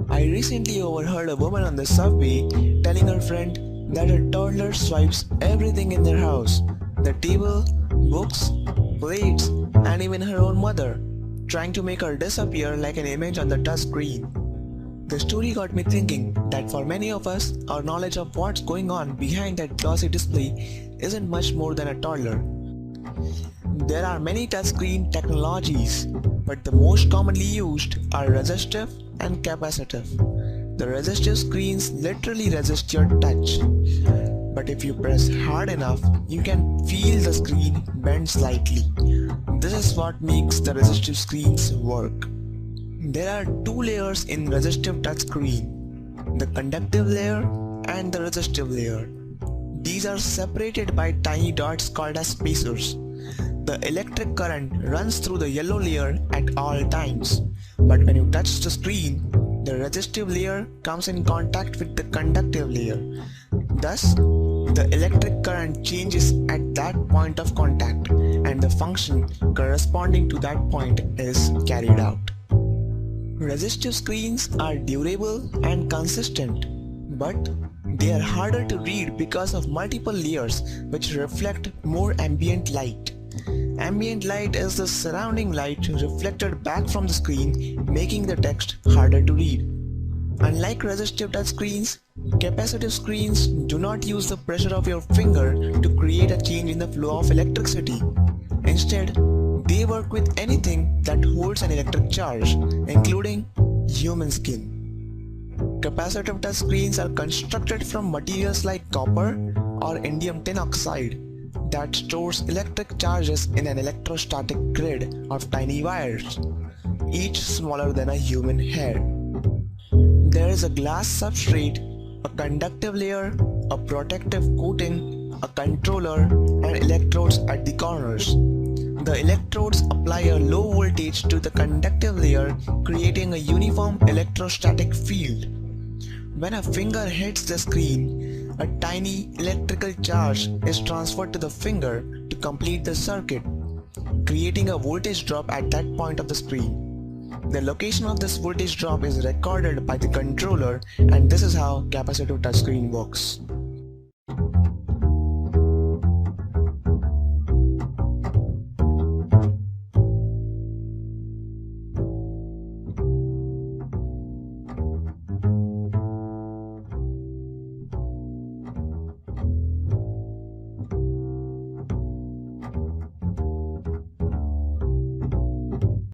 I recently overheard a woman on the subway telling her friend that her toddler swipes everything in their house, the table, books, plates, and even her own mother, trying to make her disappear like an image on the touch screen. The story got me thinking that for many of us, our knowledge of what's going on behind that glossy display isn't much more than a toddler. There are many touchscreen technologies, but the most commonly used are resistive and capacitive. The resistive screens literally resist your touch, but if you press hard enough, you can feel the screen bend slightly. This is what makes the resistive screens work. There are two layers in resistive touchscreen, the conductive layer and the resistive layer. These are separated by tiny dots called as spacers. The electric current runs through the yellow layer at all times, but when you touch the screen, the resistive layer comes in contact with the conductive layer. Thus, the electric current changes at that point of contact, and the function corresponding to that point is carried out. Resistive screens are durable and consistent, but they are harder to read because of multiple layers which reflect more ambient light. Ambient light is the surrounding light reflected back from the screen, making the text harder to read. Unlike resistive touch screens, capacitive screens do not use the pressure of your finger to create a change in the flow of electricity. Instead, they work with anything that holds an electric charge, including human skin. Capacitive touch screens are constructed from materials like copper or indium tin oxide that stores electric charges in an electrostatic grid of tiny wires, each smaller than a human hair. There is a glass substrate, a conductive layer, a protective coating, a controller, and electrodes at the corners. The electrodes apply a low voltage to the conductive layer, creating a uniform electrostatic field. When a finger hits the screen, a tiny electrical charge is transferred to the finger to complete the circuit, creating a voltage drop at that point of the screen. The location of this voltage drop is recorded by the controller, and this is how capacitive touchscreen works.